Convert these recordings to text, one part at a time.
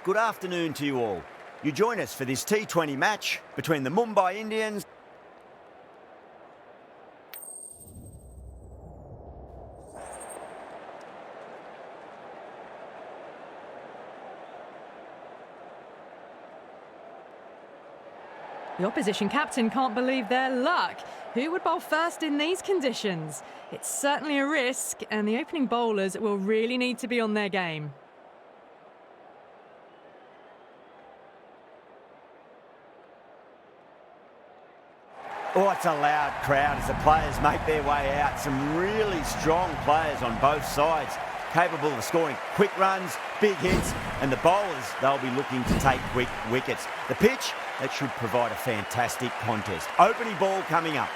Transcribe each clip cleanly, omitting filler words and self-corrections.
good afternoon to you all. You join us for this T20 match between the Mumbai Indians The opposition captain can't believe their luck. Who would bowl first in these conditions? It's certainly a risk, and the opening bowlers will really need to be on their game. Oh, it's a loud crowd as the players make their way out. Some really strong players on both sides, capable of scoring quick runs, big hits, and the bowlers, they'll be looking to take quick wickets. The pitch, that should provide a fantastic contest. Opening ball coming up.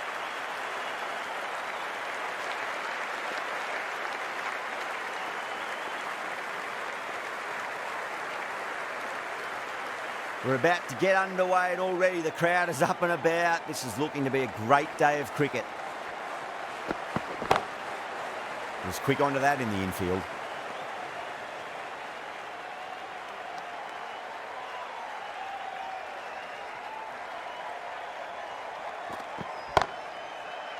We're about to get underway and already the crowd is up and about. This is looking to be a great day of cricket. Was quick onto that in the infield.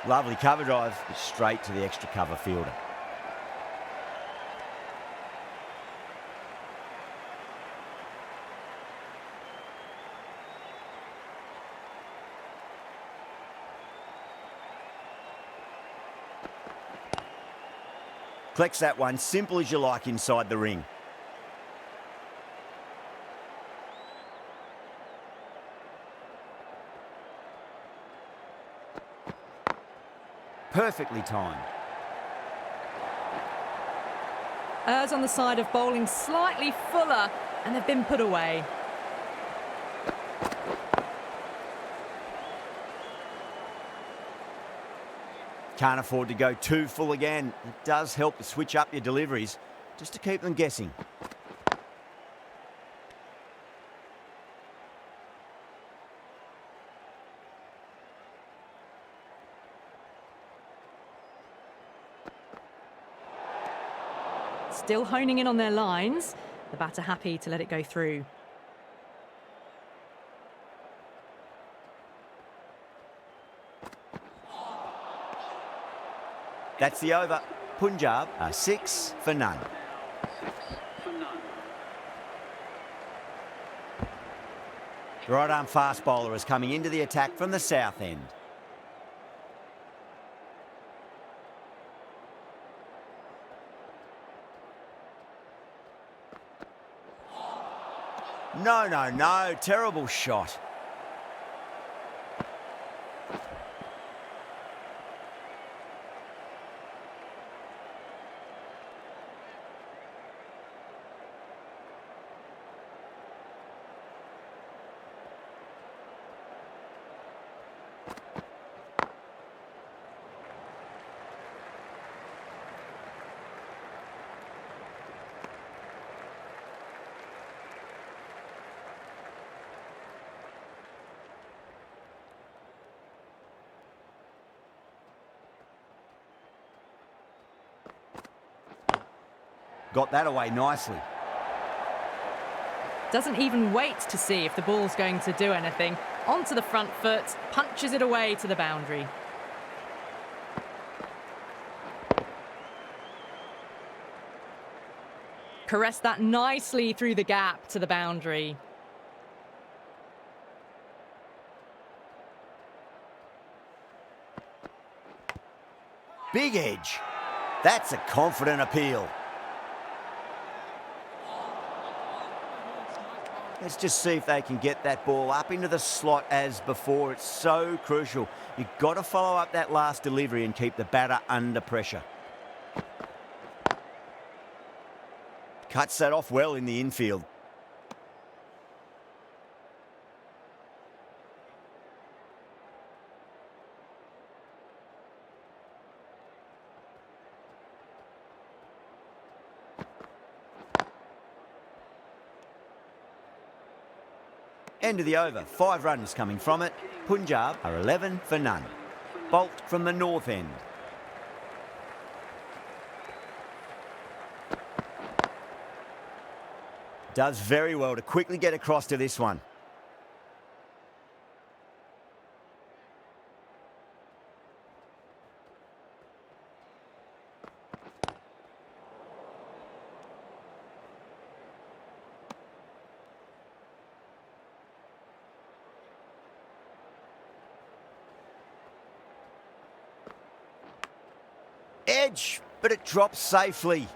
Lovely cover drive, straight to the extra cover fielder. Collects that one, simple as you like inside the ring. Perfectly timed. Errs on the side of bowling slightly fuller, and they've been put away. Can't afford to go too full again. It does help to switch up your deliveries, just to keep them guessing. Still honing in on their lines. The batter happy to let it go through. That's the over. Punjab are 6 for none. The right arm fast bowler is coming into the attack from the south end. No, terrible shot. Got that away nicely. Doesn't even wait to see if the ball's going to do anything. Onto the front foot, punches it away to the boundary. Caressed that nicely through the gap to the boundary. Big edge. That's a confident appeal. Let's just see if they can get that ball up into the slot as before. It's so crucial. You've got to follow up that last delivery and keep the batter under pressure. Cuts that off well in the infield. End of the over, 5 runs coming from it. Punjab are 11 for none. Bolt from the north end. Does very well to quickly get across to this one. Edge, but it drops safely.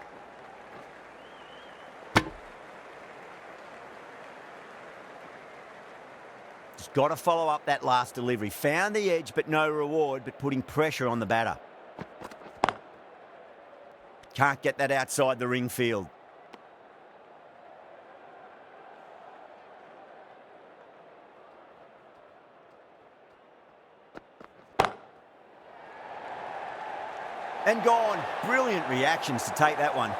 Just got to follow up that last delivery. Found the edge, but no reward, but putting pressure on the batter. Can't get that outside the ring field. And gone. Brilliant reactions to take that one.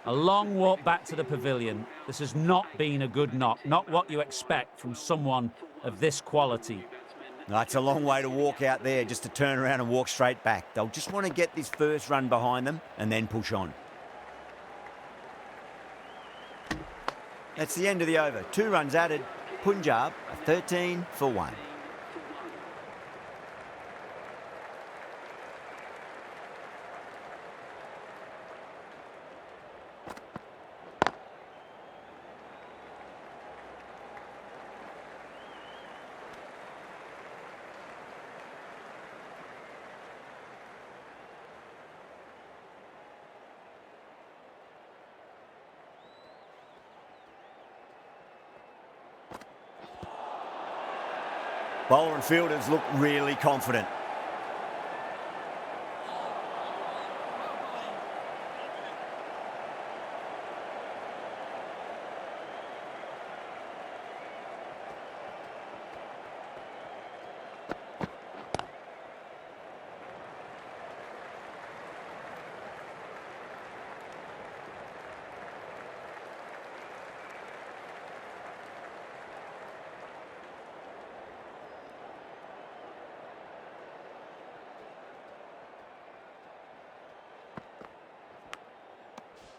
A long walk back to the pavilion. This has not been a good knock. Not what you expect from someone of this quality. No, it's a long way to walk out there just to turn around and walk straight back. They'll just want to get this first run behind them and then push on. That's the end of the over. 2 runs added. Punjab 13 for 1. Bowler and fielders look really confident.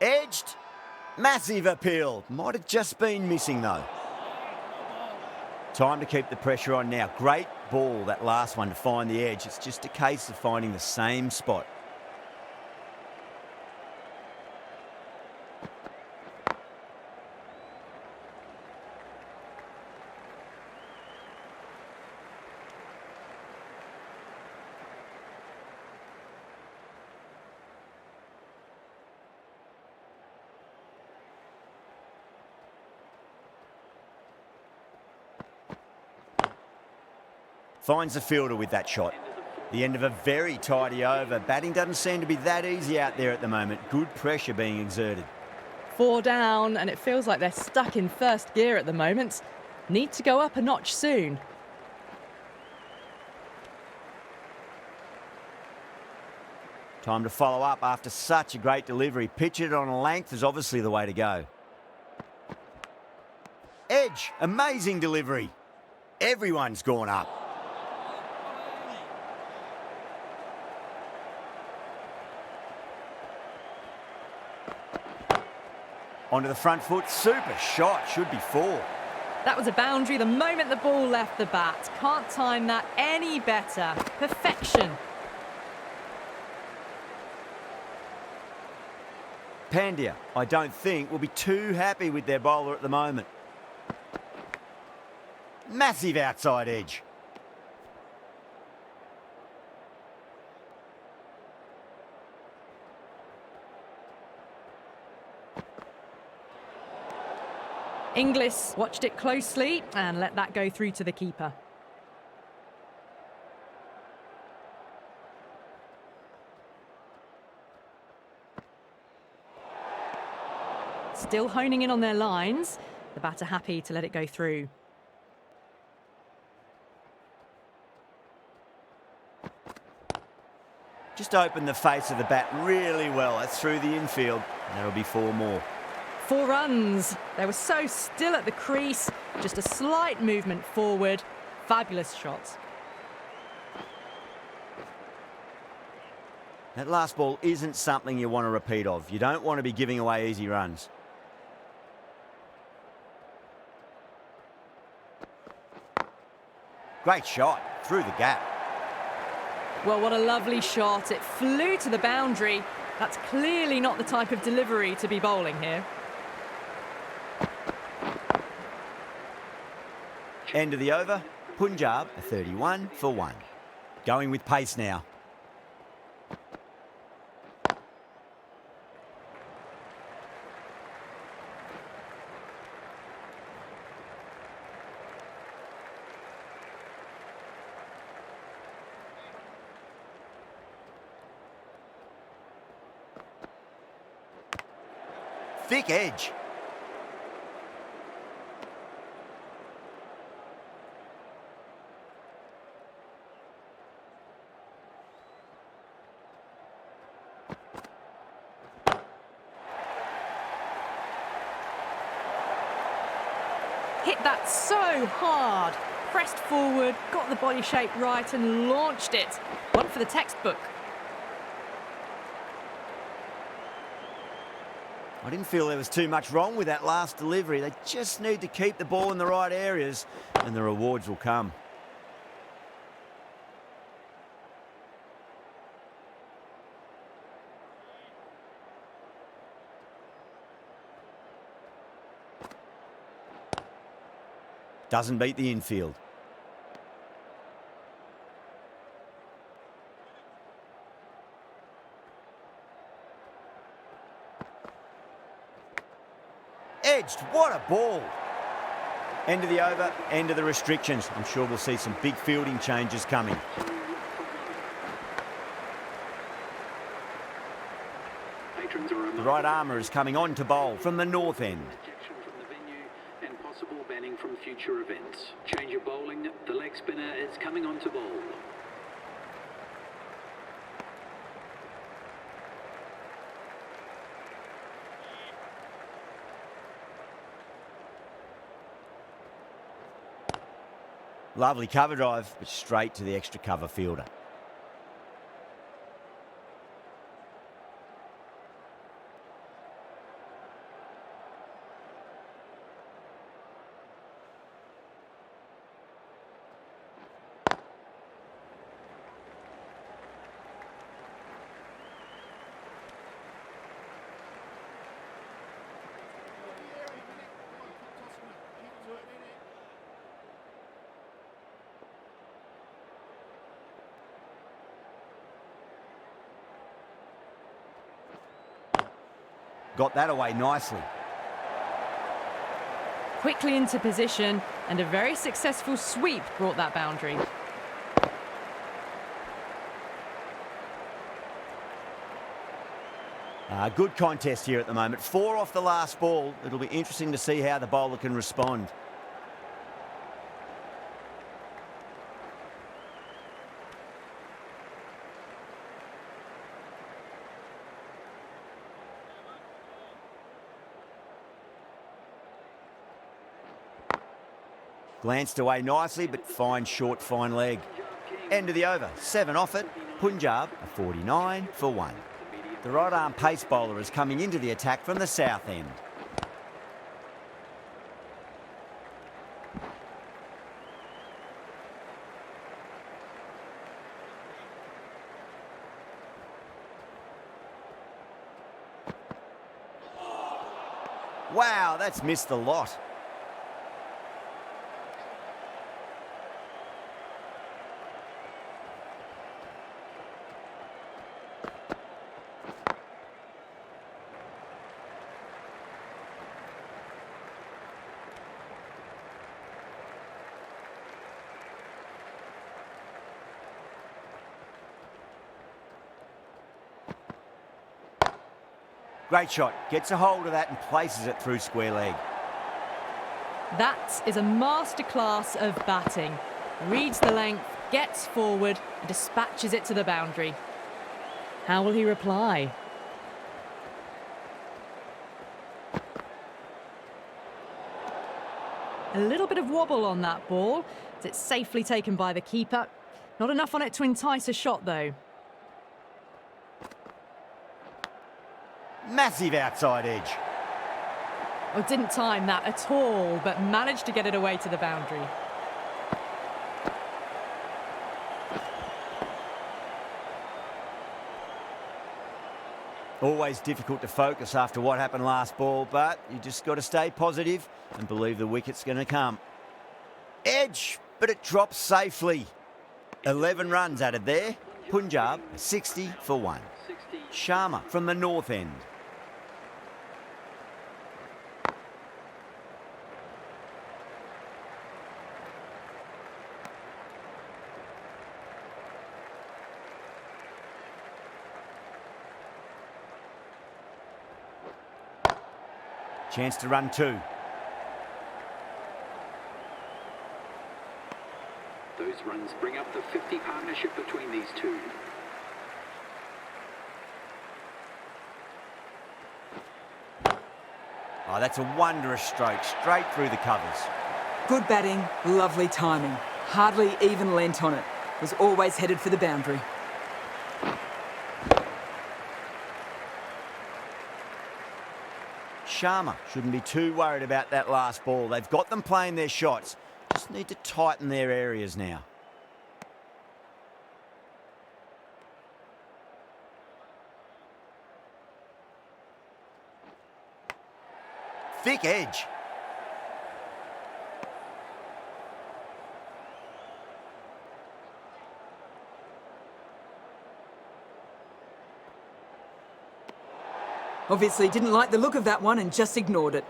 Edged. Massive appeal. Might have just been missing though. Time to keep the pressure on now. Great ball, that last one, to find the edge. It's just a case of finding the same spot. Finds the fielder with that shot. The end of a very tidy over. Batting doesn't seem to be that easy out there at the moment. Good pressure being exerted. 4 down, and it feels like they're stuck in first gear at the moment. Need to go up a notch soon. Time to follow up after such a great delivery. Pitch it on a length is obviously the way to go. Edge, amazing delivery. Everyone's gone up. Onto the front foot, super shot, should be 4. That was a boundary the moment the ball left the bat. Can't time that any better. Perfection. Pandya, I don't think, will be too happy with their bowler at the moment. Massive outside edge. Inglis watched it closely and let that go through to the keeper. Still honing in on their lines. The batter happy to let it go through. Just opened the face of the bat really well. That's through the infield. That'll be 4 more. 4 runs. They were so still at the crease, just a slight movement forward. Fabulous shot. That last ball isn't something you want to repeat of. You don't want to be giving away easy runs. Great shot, through the gap. Well, what a lovely shot. It flew to the boundary. That's clearly not the type of delivery to be bowling here. End of the over, Punjab are 31 for 1. Going with pace now. Thick edge. Hit that so hard. Pressed forward, got the body shape right and launched it. One for the textbook. I didn't feel there was too much wrong with that last delivery. They just need to keep the ball in the right areas and the rewards will come. Doesn't beat the infield. Edged, what a ball. End of the over, end of the restrictions. I'm sure we'll see some big fielding changes coming. The right armour is coming on to bowl from the north end. And possible banning from future events. Change of bowling, the leg spinner is coming on to bowl. Lovely cover drive, but straight to the extra cover fielder. Got that away nicely. Quickly into position, and a very successful sweep brought that boundary. Good contest here at the moment. 4 off the last ball. It'll be interesting to see how the bowler can respond. Glanced away nicely, but fine short, fine leg. End of the over, 7 off it. Punjab are 49 for 1. The right arm pace bowler is coming into the attack from the south end. Wow, that's missed the lot. Great shot. Gets a hold of that and places it through square leg. That is a masterclass of batting. Reads the length, gets forward and dispatches it to the boundary. How will he reply? A little bit of wobble on that ball. It's safely taken by the keeper. Not enough on it to entice a shot, though. Massive outside edge. Oh, didn't time that at all, but managed to get it away to the boundary. Always difficult to focus after what happened last ball, but you just got to stay positive and believe the wicket's going to come. Edge, but it drops safely. 11 runs added there. Punjab, 60 for 1. Sharma from the north end. Chance to run 2. Those runs bring up the 50 partnership between these two. Oh, that's a wondrous stroke, straight through the covers. Good batting, lovely timing. Hardly even lent on it. Was always headed for the boundary. Sharma shouldn't be too worried about that last ball. They've got them playing their shots. Just need to tighten their areas now. Thick edge. Obviously didn't like the look of that one and just ignored it.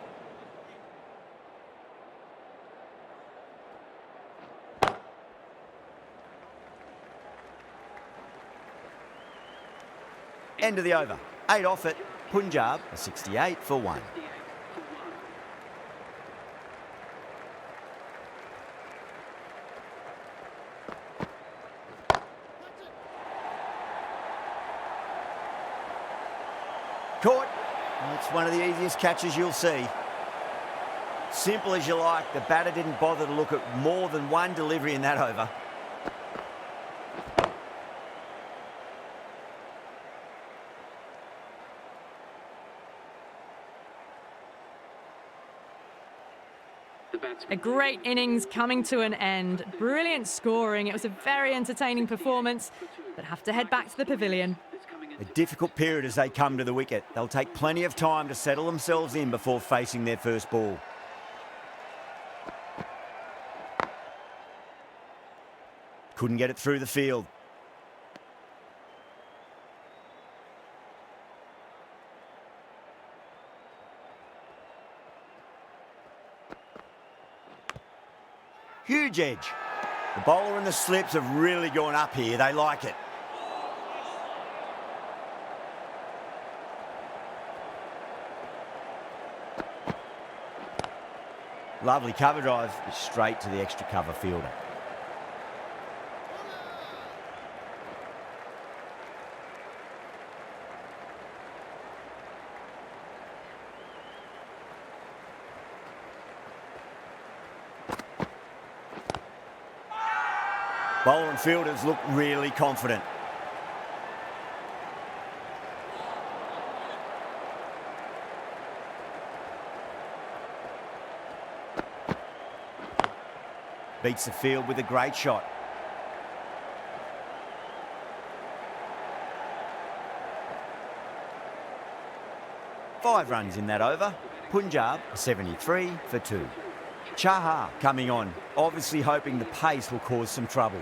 End of the over. 8 off it. Punjab, 68 for 1. Caught. It's one of the easiest catches you'll see. Simple as you like, the batter didn't bother to look at more than one delivery in that over. A great innings coming to an end. Brilliant scoring. It was a very entertaining performance, but have to head back to the pavilion. A difficult period as they come to the wicket. They'll take plenty of time to settle themselves in before facing their first ball. Couldn't get it through the field. Huge edge. The bowler and the slips have really gone up here. They like it. Lovely cover drive, straight to the extra cover fielder. Bowler and fielders look really confident. Beats the field with a great shot. Five runs in that over. Punjab 73 for 2. Chahar coming on, obviously hoping the pace will cause some trouble.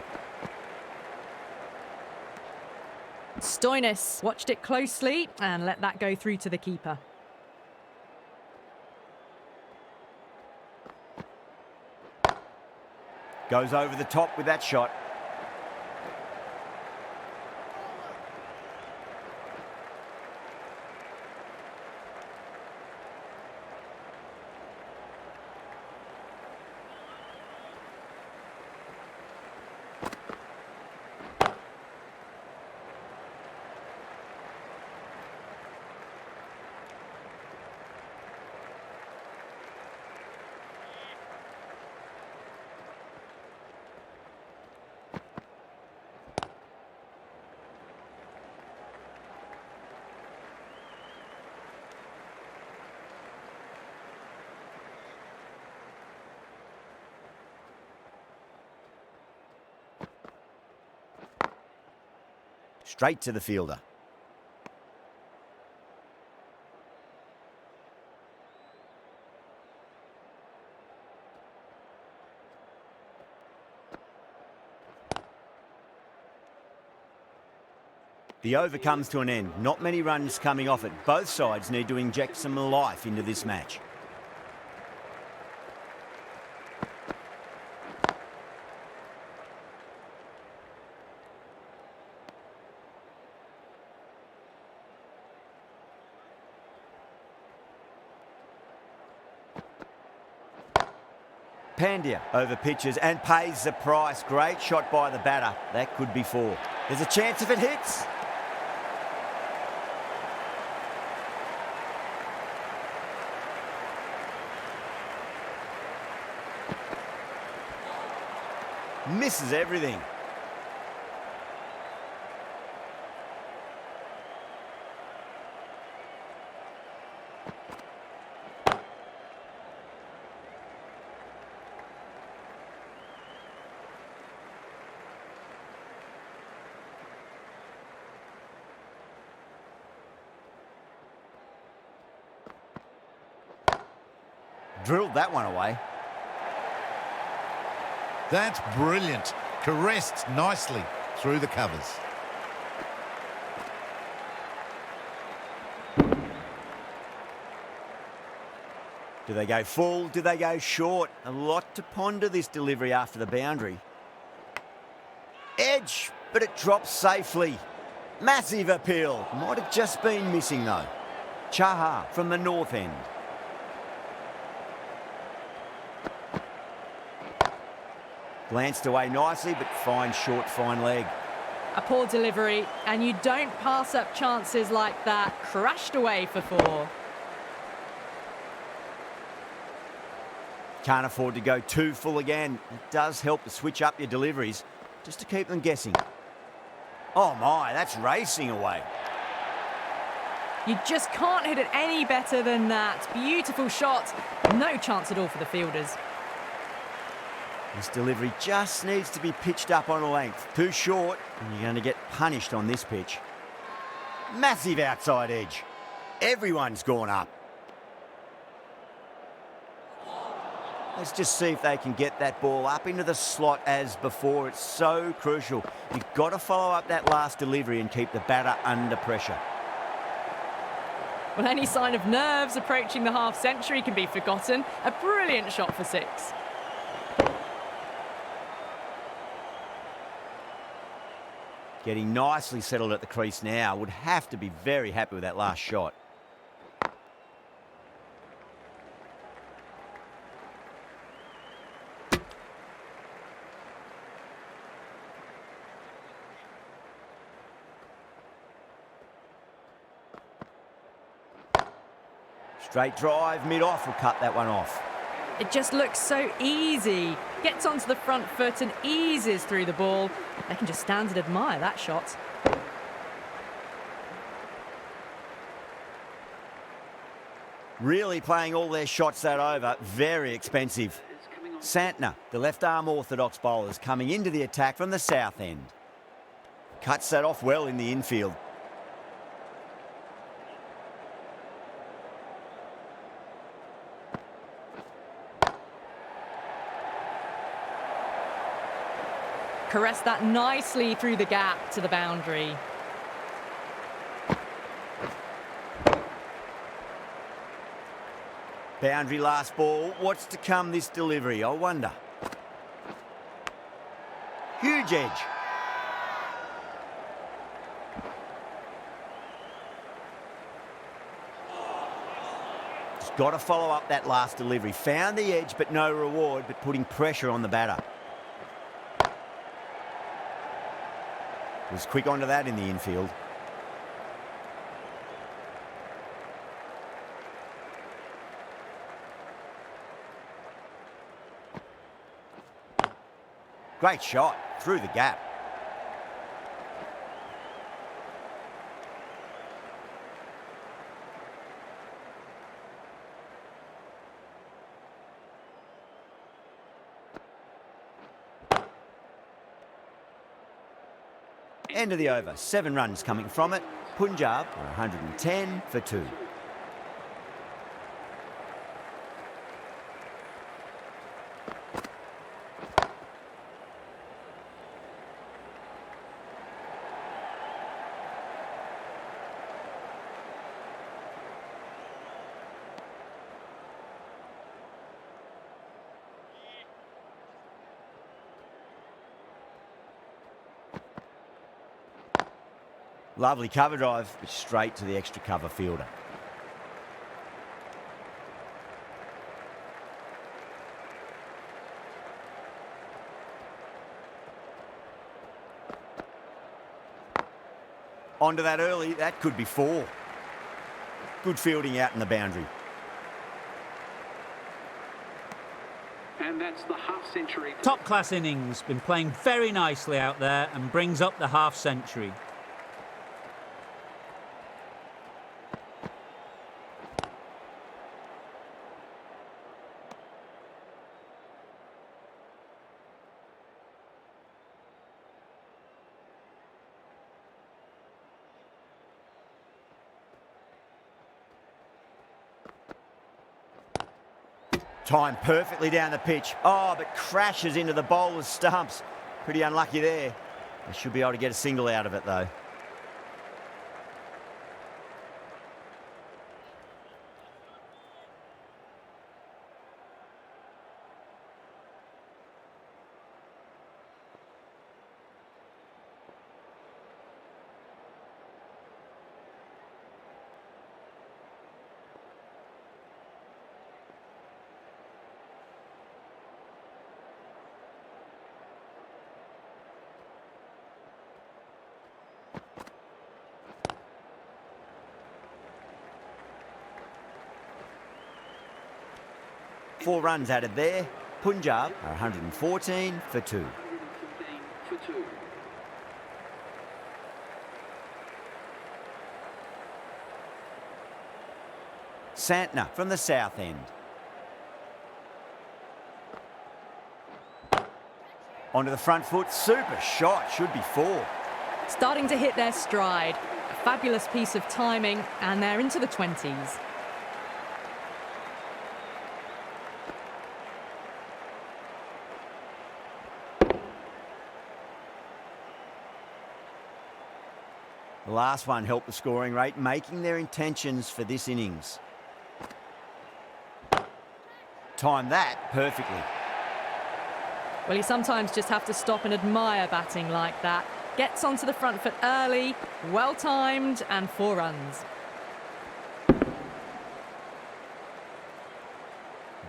Stoinis watched it closely and let that go through to the keeper. Goes over the top with that shot. straight to the fielder. The over comes to an end. Not many runs coming off it. Both sides need to inject some life into this match. Pandya over pitches and pays the price. Great shot by the batter. That could be 4. There's a chance if it hits. Misses everything. Drilled that one away. That's brilliant. Caressed nicely through the covers. Do they go full? Do they go short? A lot to ponder this delivery after the boundary. Edge, but it drops safely. Massive appeal. Might have just been missing though. Chahar from the north end. Glanced away nicely, but fine short, fine leg. A poor delivery, and you don't pass up chances like that. Crashed away for 4. Can't afford to go too full again. It does help to switch up your deliveries, just to keep them guessing. Oh my, that's racing away. You just can't hit it any better than that. Beautiful shot. No chance at all for the fielders. This delivery just needs to be pitched up on a length. Too short, and you're going to get punished on this pitch. Massive outside edge. Everyone's gone up. Let's just see if they can get that ball up into the slot as before. It's so crucial. You've got to follow up that last delivery and keep the batter under pressure. Well, any sign of nerves approaching the half-century can be forgotten. A brilliant shot for 6. Getting nicely settled at the crease now. Would have to be very happy with that last shot. Straight drive, mid-off will cut that one off. It just looks so easy. Gets onto the front foot and eases through the ball. They can just stand and admire that shot. Really playing all their shots that over. Very expensive. Santner, the left-arm orthodox bowlers, coming into the attack from the south end. Cuts that off well in the infield. Caressed that nicely through the gap to the boundary. Boundary last ball. What's to come this delivery, I wonder. Huge edge. Just got to follow up that last delivery. Found the edge, but no reward, but putting pressure on the batter. Was quick onto that in the infield. Great shot through the gap. End of the over. 7 runs coming from it. Punjab are 110 for 2. Lovely cover drive, but straight to the extra cover fielder. Onto that early, that could be 4. Good fielding out in the boundary. And that's the half-century. Top-class innings, been playing very nicely out there and brings up the half-century. Timed perfectly down the pitch. Oh, but crashes into the bowler's stumps. Pretty unlucky there. They should be able to get a single out of it, though. Four runs added there. Punjab are 114 for 2. 114 for 2. Santner from the south end. Onto the front foot. Super shot. Should be 4. Starting to hit their stride. A fabulous piece of timing, and they're into the 20s. The last one helped the scoring rate, making their intentions for this innings. Timed that perfectly. Well, you sometimes just have to stop and admire batting like that. Gets onto the front foot early, well timed, and 4 runs.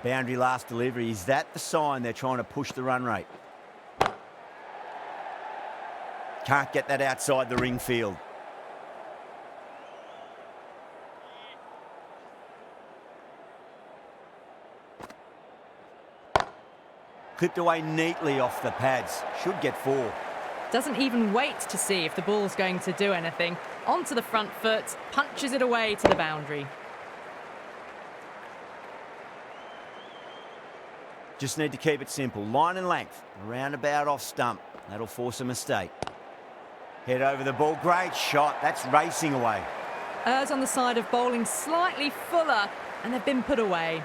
Boundary last delivery. Is that the sign they're trying to push the run rate? Can't get that outside the ring field. Clipped away neatly off the pads. Should get 4. Doesn't even wait to see if the ball's going to do anything. Onto the front foot, punches it away to the boundary. Just need to keep it simple. Line and length. Roundabout off stump. That'll force a mistake. Head over the ball. Great shot. That's racing away. Errs on the side of bowling slightly fuller, and they've been put away.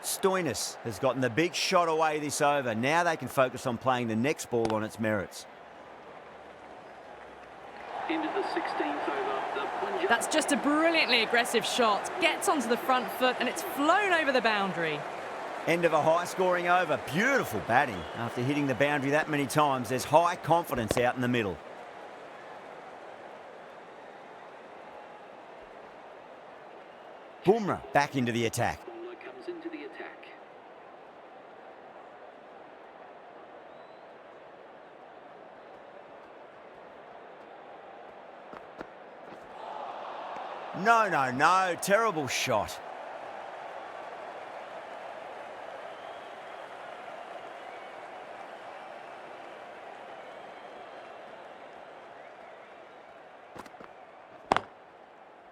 Stoinis has gotten the big shot away this over. Now they can focus on playing the next ball on its merits. Into the 16th over. The Punjab. That's just a brilliantly aggressive shot. Gets onto the front foot, and it's flown over the boundary. End of a high-scoring over. Beautiful batting. After hitting the boundary that many times, there's high confidence out in the middle. Bumrah back into the attack. Bowler comes into the attack. No, no, no. Terrible shot.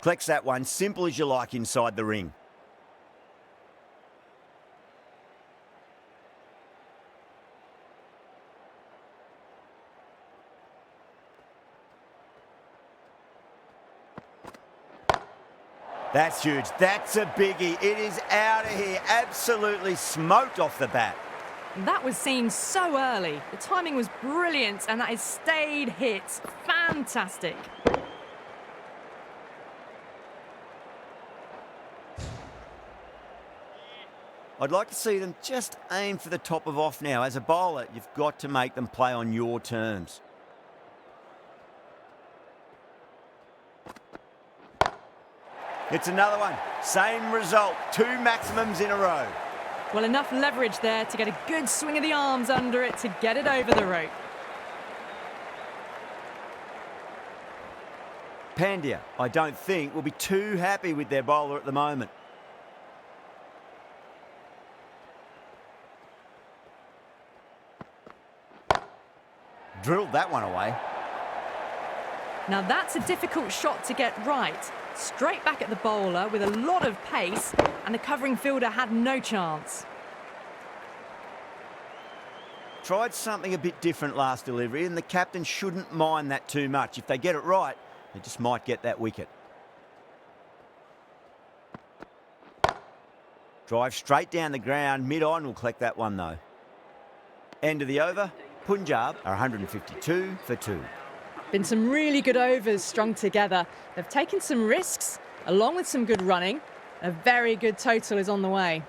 Collects that one, simple as you like inside the ring. That's huge. That's a biggie. It is out of here. Absolutely smoked off the bat. That was seen so early. The timing was brilliant, and that is stayed hit. Fantastic. I'd like to see them just aim for the top of off now. As a bowler, you've got to make them play on your terms. It's another one. Same result. 2 maximums in a row. Well, enough leverage there to get a good swing of the arms under it to get it over the rope. Pandya, I don't think, will be too happy with their bowler at the moment. Drilled that one away. Now that's a difficult shot to get right. Straight back at the bowler with a lot of pace, and the covering fielder had no chance. Tried something a bit different last delivery, and the captain shouldn't mind that too much. If they get it right, they just might get that wicket. Drive straight down the ground. Mid-on will collect that one, though. End of the over. Punjab are 152 for 2. Been some really good overs strung together. They've taken some risks, along with some good running. A very good total is on the way.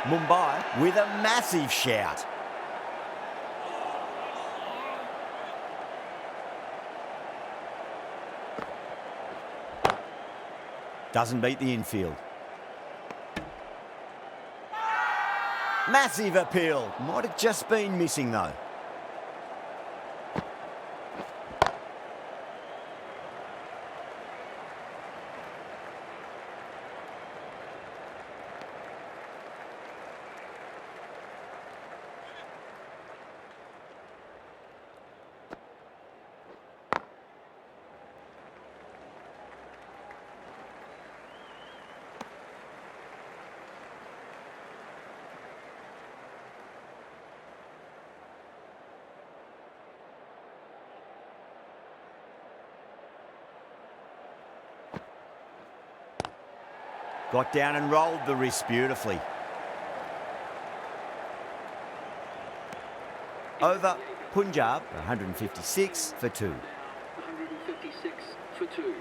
Mumbai with a massive shout. Doesn't beat the infield. Massive appeal. Might have just been missing, though. Got down and rolled the wrist beautifully. Over Punjab, 156 for 2. 156 for 2.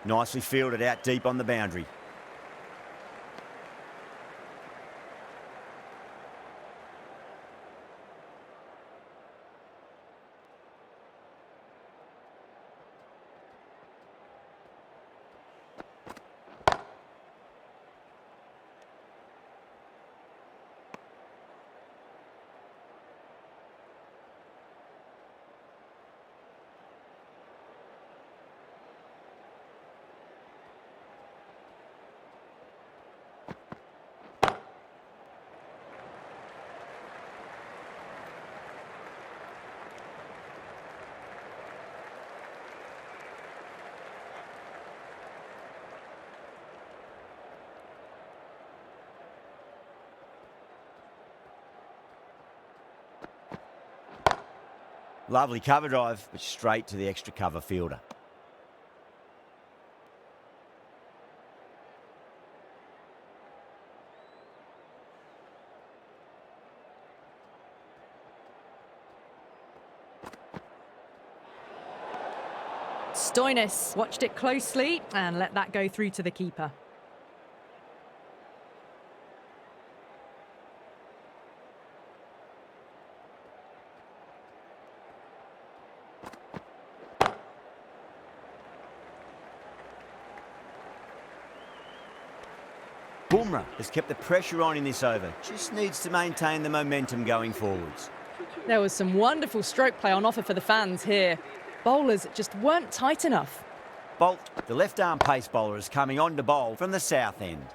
Nicely fielded out deep on the boundary. Lovely cover drive, but straight to the extra cover fielder. Stoinis watched it closely and let that go through to the keeper. Bumrah has kept the pressure on in this over. Just needs to maintain the momentum going forwards. There was some wonderful stroke play on offer for the fans here. Bowlers just weren't tight enough. Bolt, the left-arm pace bowler, is coming on to bowl from the south end.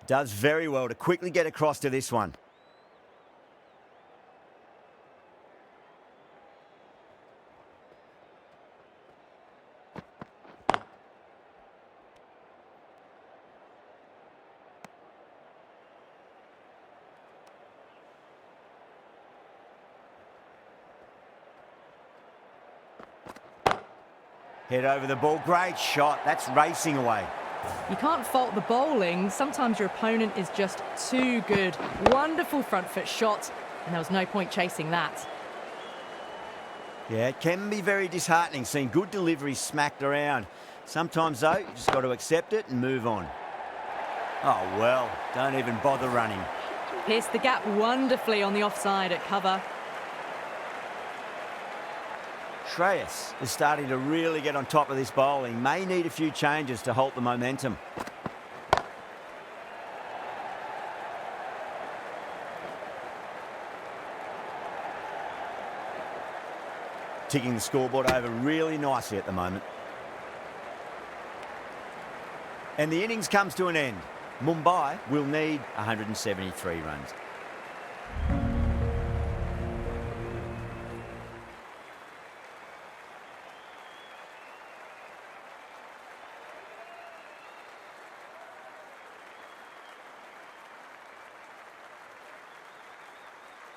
Does very well to quickly get across to this one. Head over the ball, great shot, that's racing away. You can't fault the bowling. Sometimes your opponent is just too good. Wonderful front foot shot, and there was no point chasing that. Yeah, it can be very disheartening seeing good deliveries smacked around. Sometimes, though, you just got to accept it and move on. Oh, well, don't even bother running. Pierced the gap wonderfully on the offside at cover. Shreyas is starting to really get on top of this bowling. May need a few changes to halt the momentum. Ticking the scoreboard over really nicely at the moment. And the innings comes to an end. Mumbai will need 173 runs.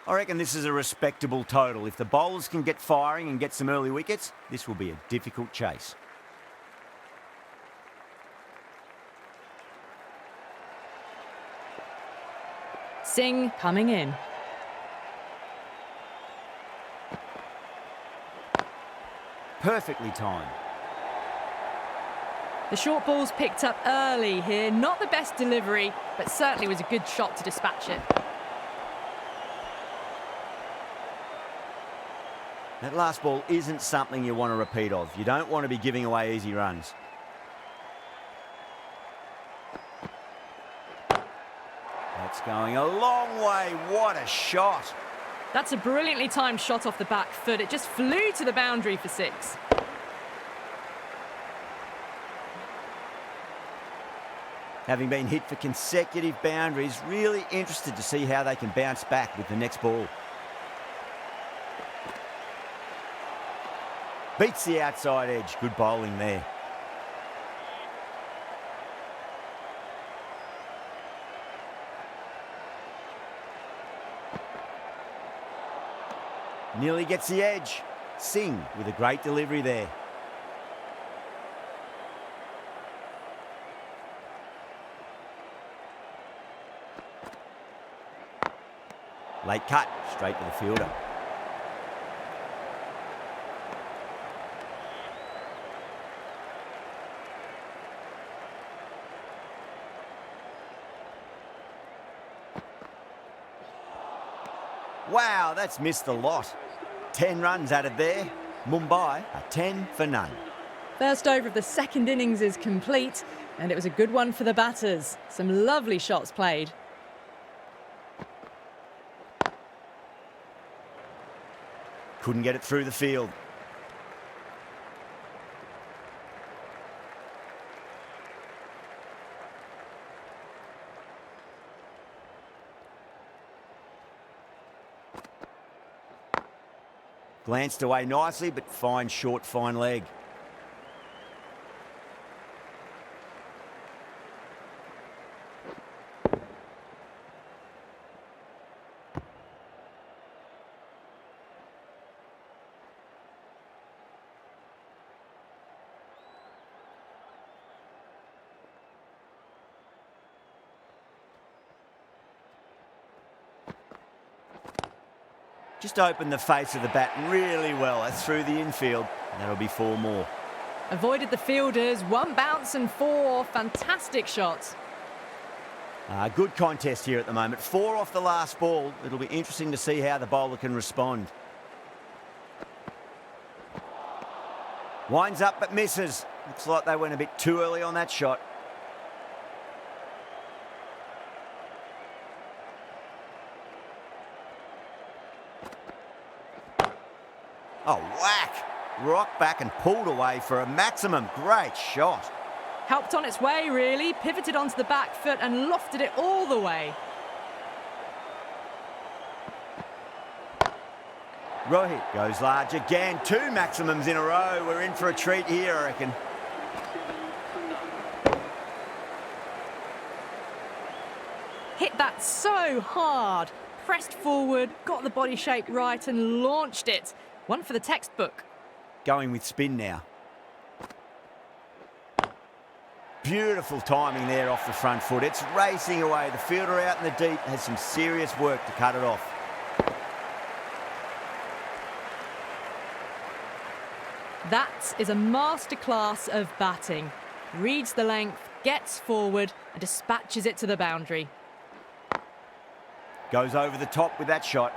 I reckon this is a respectable total. If the bowlers can get firing and get some early wickets, this will be a difficult chase. Singh coming in. Perfectly timed. The short ball's picked up early here. Not the best delivery, but certainly was a good shot to dispatch it. That last ball isn't something you want to repeat of. You don't want to be giving away easy runs. That's going a long way. What a shot. That's a brilliantly timed shot off the back foot. It just flew to the boundary for 6. Having been hit for consecutive boundaries, really interested to see how they can bounce back with the next ball. Beats the outside edge. Good bowling there. Nearly gets the edge. Singh with a great delivery there. Late cut, straight to the fielder. Wow, that's missed the lot. 10 runs added there. Mumbai are 10 for none. First over of the second innings is complete, and it was a good one for the batters. Some lovely shots played. Couldn't get it through the field. Glanced away nicely, but fine short, fine leg. Just opened the face of the bat really well. That's through the infield. That'll be 4 more. Avoided the fielders, 1 bounce and 4. Fantastic shots. Good contest here at the moment. 4 off the last ball. It'll be interesting to see how the bowler can respond. Winds up but misses. Looks like they went a bit too early on that shot. Oh, whack! Rocked back and pulled away for a maximum. Great shot. Helped on its way, really. Pivoted onto the back foot and lofted it all the way. Rohit goes large again. 2 maximums in a row. We're in for a treat here, I reckon. Hit that so hard. Pressed forward, got the body shape right and launched it. One for the textbook. Going with spin now. Beautiful timing there off the front foot. It's racing away. The fielder out in the deep has some serious work to cut it off. That is a masterclass of batting. Reads the length, gets forward and dispatches it to the boundary. Goes over the top with that shot.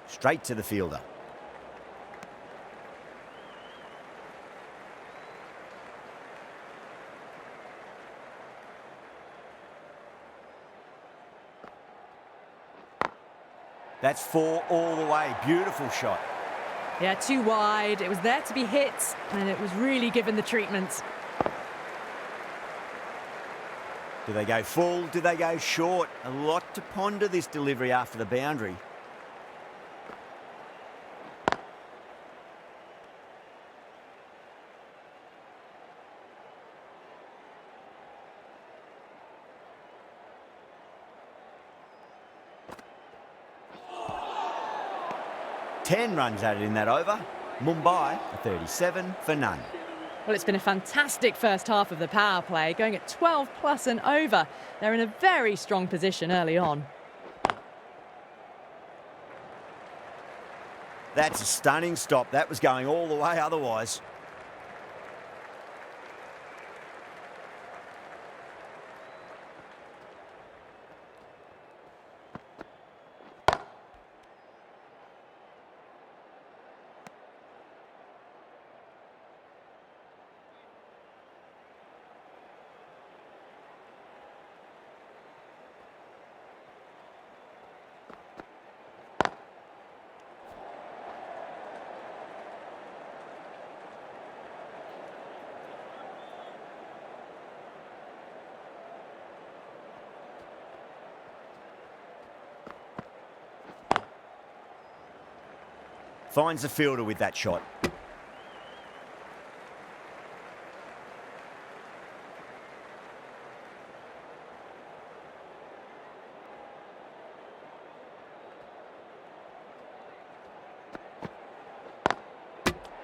Straight to the fielder. That's 4 all the way. Beautiful shot. Yeah, too wide. It was there to be hit and it was really given the treatment. Do they go full? Do they go short? A lot to ponder this delivery after the boundary. Ten runs added in that over. Mumbai, a 37 for none. Well, it's been a fantastic first half of the power play, going at 12 plus and over. They're in a very strong position early on. That's a stunning stop. That was going all the way otherwise. Finds the fielder with that shot.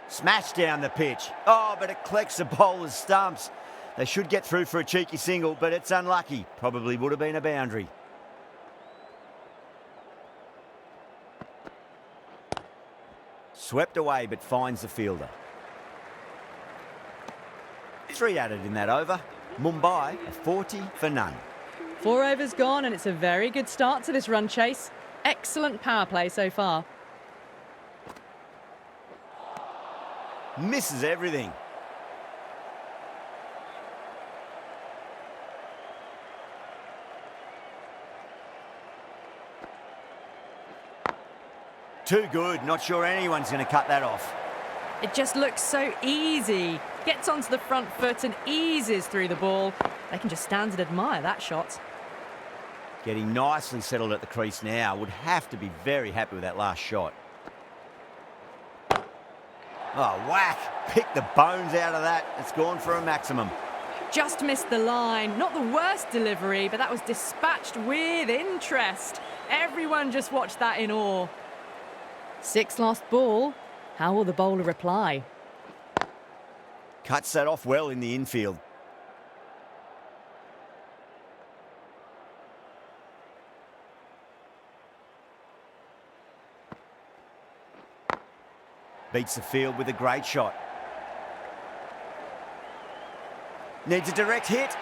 Smashed down the pitch. Oh, but it collects the bowler's stumps. They should get through for a cheeky single, but it's unlucky. Probably would have been a boundary. Swept away, but finds the fielder. 3 added in that over. Mumbai, a 40 for none. 4 overs gone, and it's a very good start to this run chase. Excellent power play so far. Misses everything. Too good. Not sure anyone's going to cut that off. It just looks so easy. Gets onto the front foot and eases through the ball. They can just stand and admire that shot. Getting nicely settled at the crease now. Would have to be very happy with that last shot. Oh, whack. Pick the bones out of that. It's gone for a maximum. Just missed the line. Not the worst delivery, but that was dispatched with interest. Everyone just watched that in awe. 6 last ball. How will the bowler reply? Cuts that off well in the infield. Beats the field with a great shot. Needs a direct hit.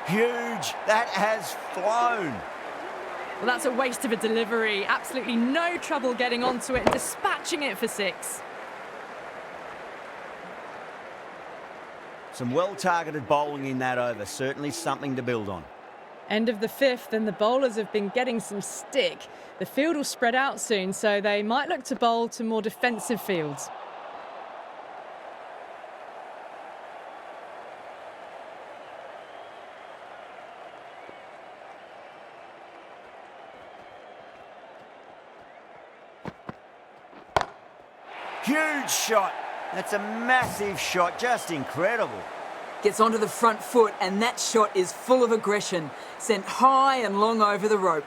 Huge. That has flown. Well, that's a waste of a delivery. Absolutely no trouble getting onto it and dispatching it for 6. Some well-targeted bowling in that over. Certainly something to build on. End of the 5th, and the bowlers have been getting some stick. The field will spread out soon, so they might look to bowl to more defensive fields. Huge shot. That's a massive shot. Just incredible. Gets onto the front foot, and that shot is full of aggression. Sent high and long over the rope.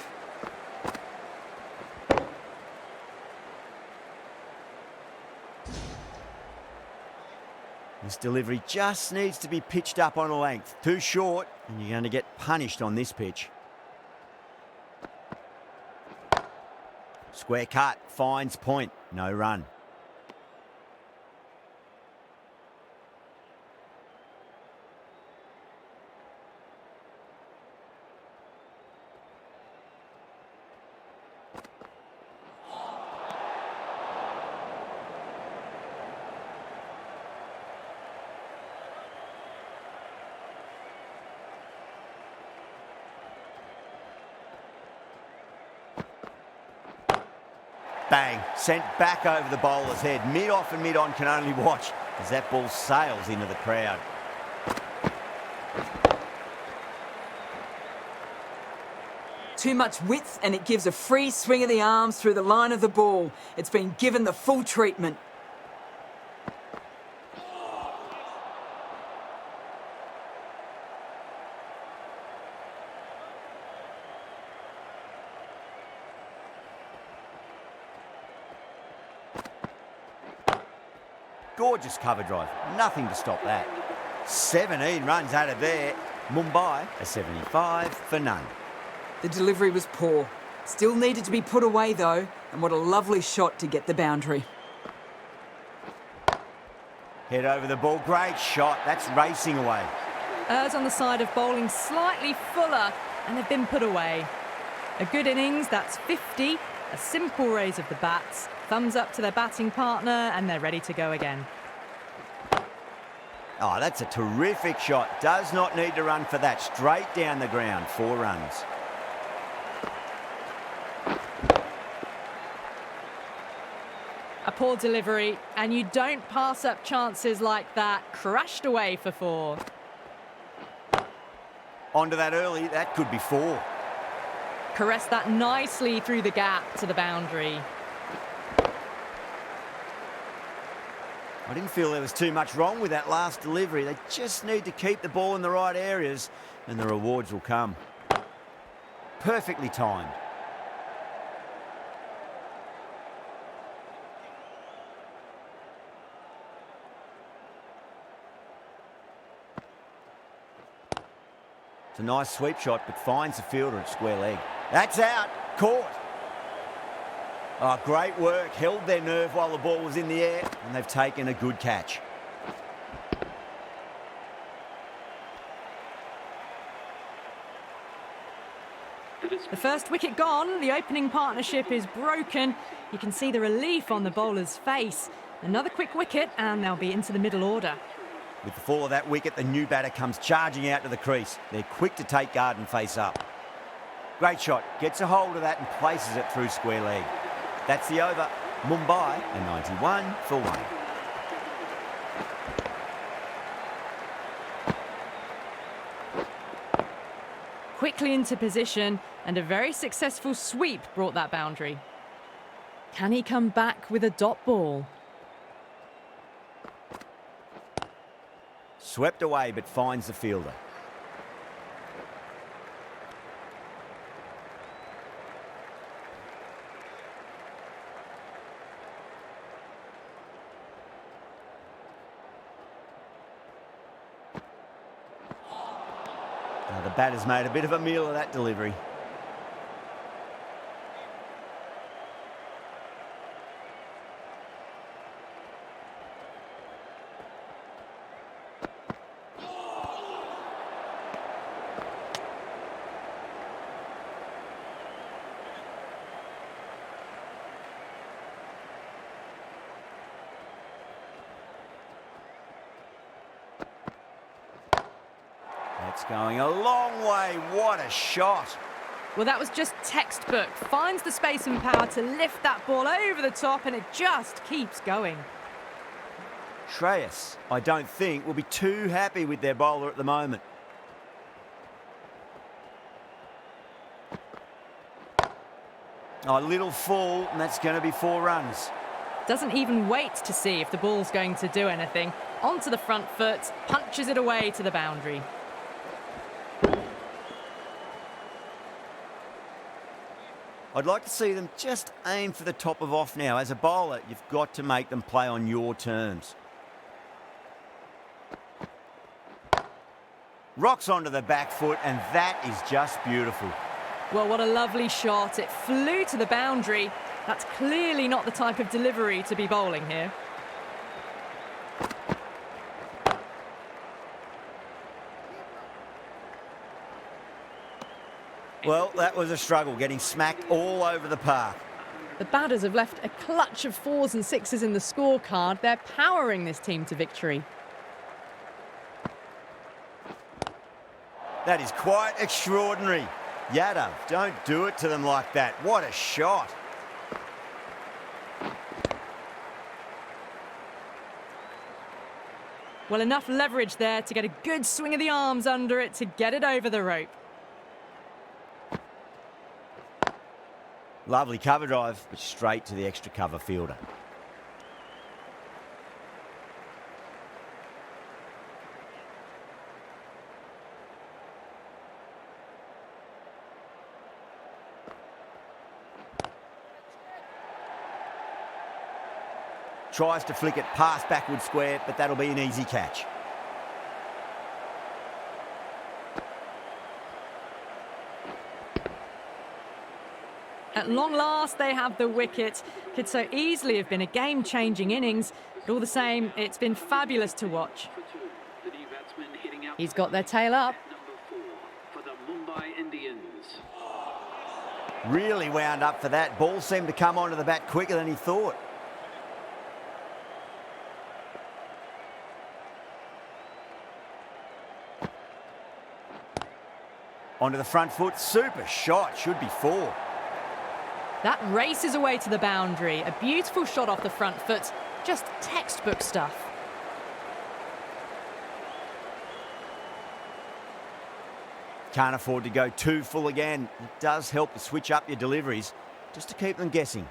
This delivery just needs to be pitched up on a length. Too short, and you're going to get punished on this pitch. Square cut, finds point, no run. Bang, sent back over the bowler's head. Mid-off and mid-on can only watch as that ball sails into the crowd. Too much width, and it gives a free swing of the arms through the line of the ball. It's been given the full treatment. Gorgeous cover drive. Nothing to stop that. 17 runs out of there. Mumbai a 75 for none. The delivery was poor. Still needed to be put away though, and what a lovely shot to get the boundary. Head over the ball. Great shot. That's racing away. Errs on the side of bowling slightly fuller, and they've been put away. A good innings, that's 50. A simple raise of the bats. Thumbs up to their batting partner, and they're ready to go again. Oh, that's a terrific shot. Does not need to run for that. Straight down the ground. 4 runs. A poor delivery, and you don't pass up chances like that. Crashed away for 4. Onto that early. That could be 4. Caressed that nicely through the gap to the boundary. I didn't feel there was too much wrong with that last delivery. They just need to keep the ball in the right areas and the rewards will come. Perfectly timed. It's a nice sweep shot, but finds the fielder at square leg. That's out. Caught. Oh, great work. Held their nerve while the ball was in the air, and they've taken a good catch. The first wicket gone, the opening partnership is broken. You can see the relief on the bowler's face. Another quick wicket, and they'll be into the middle order. With the fall of that wicket, the new batter comes charging out to the crease. They're quick to take guard and face up. Great shot. Gets a hold of that and places it through square leg. That's the over. Mumbai a 91 for 1. Quickly into position, and a very successful sweep brought that boundary. Can he come back with a dot ball? Swept away, but finds the fielder. Now the batter's made a bit of a meal of that delivery. That's going a long way. What a shot. Well, that was just textbook. Finds the space and power to lift that ball over the top, and it just keeps going. Shreyas, I don't think, will be too happy with their bowler at the moment. A little full, and that's going to be 4 runs. Doesn't even wait to see if the ball's going to do anything. Onto the front foot, punches it away to the boundary. I'd like to see them just aim for the top of off now. As a bowler, you've got to make them play on your terms. Rocks onto the back foot, and that is just beautiful. Well, what a lovely shot. It flew to the boundary. That's clearly not the type of delivery to be bowling here. Well, that was a struggle, getting smacked all over the park. The batters have left a clutch of 4s and 6s in the scorecard. They're powering this team to victory. That is quite extraordinary. Yadav, don't do it to them like that. What a shot. Well, enough leverage there to get a good swing of the arms under it to get it over the rope. Lovely cover drive, but straight to the extra cover fielder. Tries to flick it past backward square, but that'll be an easy catch. At long last, they have the wicket. Could so easily have been a game-changing innings, but all the same, it's been fabulous to watch. He's got their tail up. For the Mumbai Indians. Really wound up for that. Ball seemed to come onto the bat quicker than he thought. Onto the front foot. Super shot. Should be 4. That races away to the boundary. A beautiful shot off the front foot. Just textbook stuff. Can't afford to go too full again. It does help to switch up your deliveries, just to keep them guessing.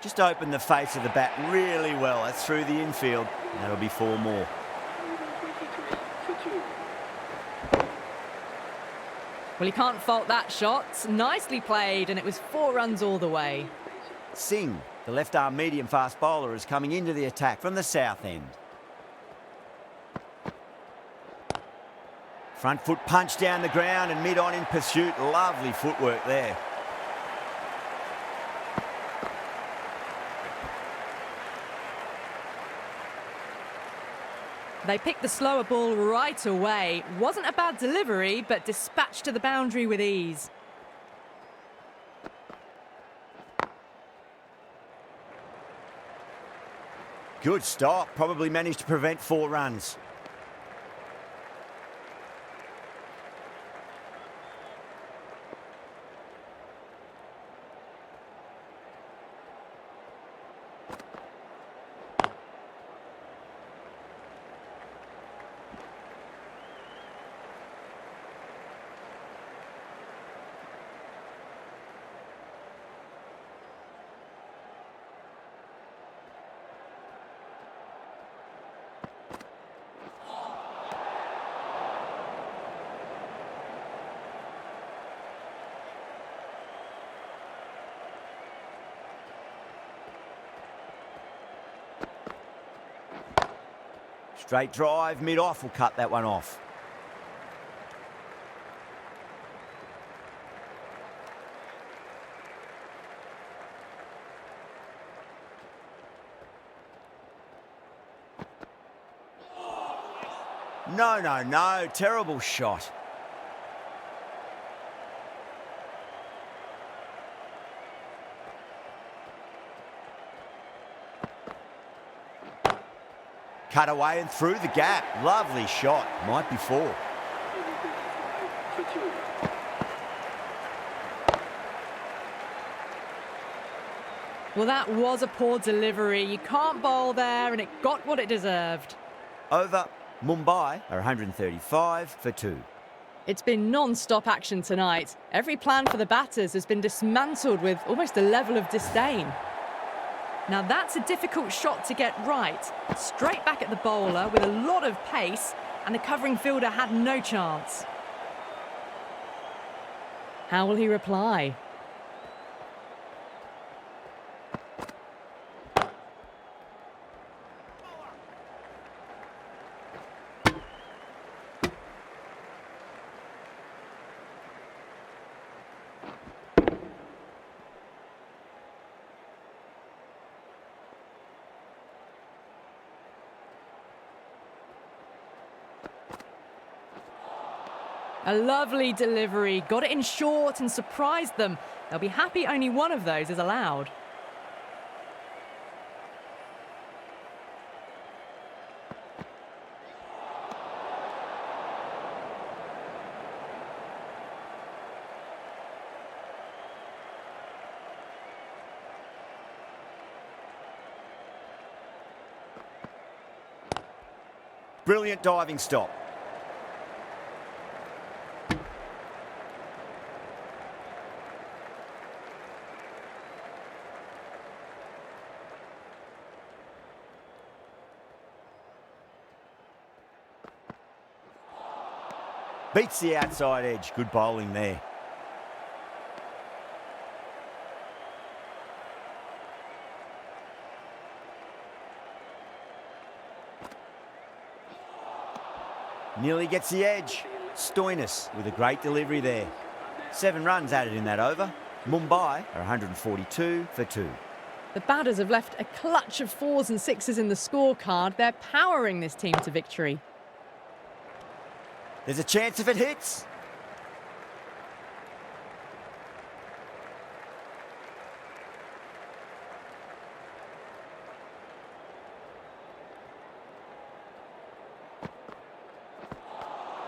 Just open the face of the bat really well. That's through the infield. And that'll be 4 more. Well, you can't fault that shot. Nicely played, and it was 4 runs all the way. Singh, the left-arm medium-fast bowler, is coming into the attack from the south end. Front foot punch down the ground and mid-on in pursuit. Lovely footwork there. They picked the slower ball right away. Wasn't a bad delivery, but dispatched to the boundary with ease. Good stop. Probably managed to prevent 4 runs. Straight drive, mid-off will cut that one off. No. Terrible shot. Cut away and through the gap. Lovely shot. Might be 4. For 2. Well, that was a poor delivery. You can't bowl there, and it got what it deserved. Over. Mumbai are 135 for 2. It's been non-stop action tonight. Every plan for the batters has been dismantled with almost a level of disdain. Now that's a difficult shot to get right. Straight back at the bowler with a lot of pace, and the covering fielder had no chance. How will he reply? A lovely delivery, got it in short and surprised them. They'll be happy only one of those is allowed. Brilliant diving stop. Beats the outside edge. Good bowling there. Nearly gets the edge. Stoinis with a great delivery there. 7 runs added in that over. Mumbai are 142 for 2. The batters have left a clutch of 4s and 6s in the scorecard. They're powering this team to victory. There's a chance if it hits.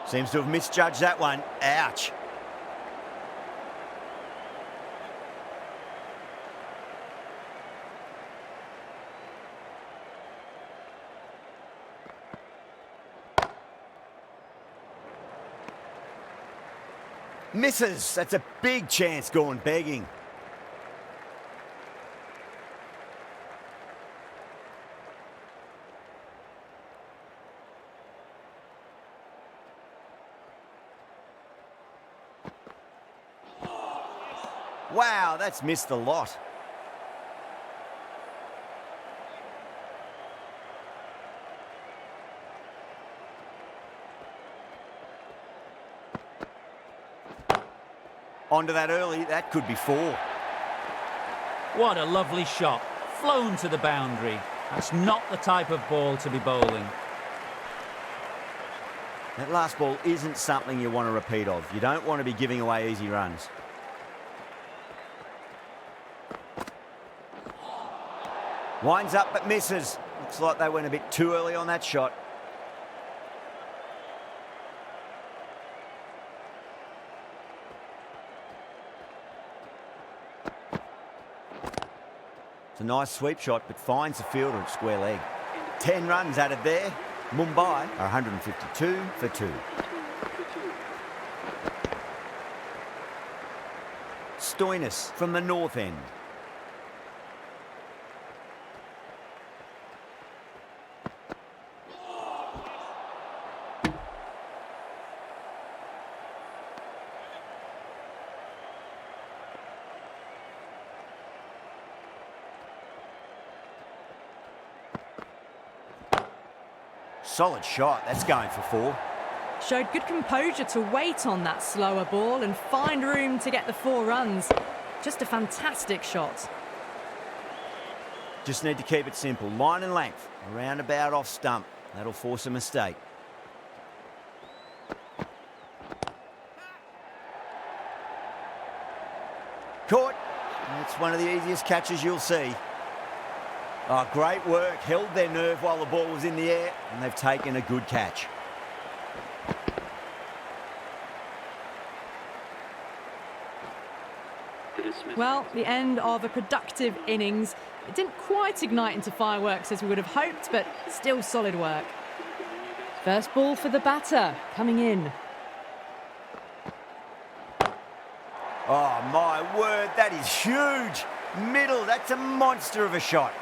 Seems to have misjudged that one. Ouch. Misses. That's a big chance going begging. Wow, that's missed a lot. Onto that early, that could be 4. What a lovely shot. Flown to the boundary. That's not the type of ball to be bowling. That last ball isn't something you want to repeat of. You don't want to be giving away easy runs. Winds up but misses. Looks like they went a bit too early on that shot. It's a nice sweep shot, but finds the fielder at square leg. 10 runs added there. Mumbai are 152 for 2. Stoinis from the north end. Solid shot. That's going for 4. Showed good composure to wait on that slower ball and find room to get the 4 runs. Just a fantastic shot. Just need to keep it simple. Line and length. Around about off stump. That'll force a mistake. Caught. It's one of the easiest catches you'll see. Oh, great work. Held their nerve while the ball was in the air, and they've taken a good catch. Well, the end of a productive innings. It didn't quite ignite into fireworks as we would have hoped, but still solid work. First ball for the batter, coming in. Oh, my word, that is huge. Middle, that's a monster of a shot.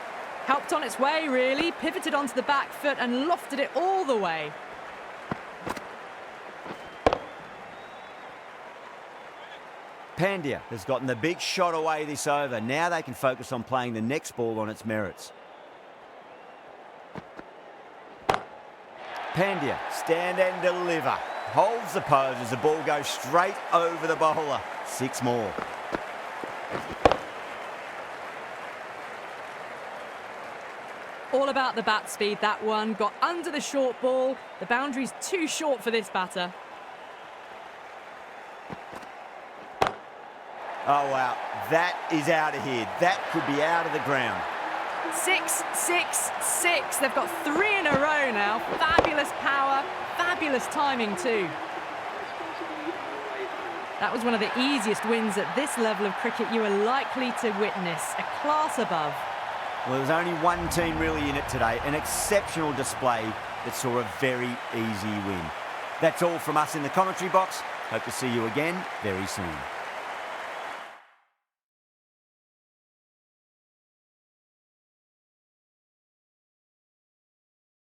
Helped on its way, really. Pivoted onto the back foot and lofted it all the way. Pandya has gotten the big shot away this over. Now they can focus on playing the next ball on its merits. Pandya, stand and deliver. Holds the pose as the ball goes straight over the bowler. 6 more. All about the bat speed, that one. Got under the short ball. The boundary's too short for this batter. Oh, wow. That is out of here. That could be out of the ground. 6, 6, 6. They've got 3 in a row now. Fabulous power, fabulous timing too. That was one of the easiest wins at this level of cricket you are likely to witness. A class above. Well, there was only one team really in it today. An exceptional display that saw a very easy win. That's all from us in the commentary box. Hope to see you again very soon.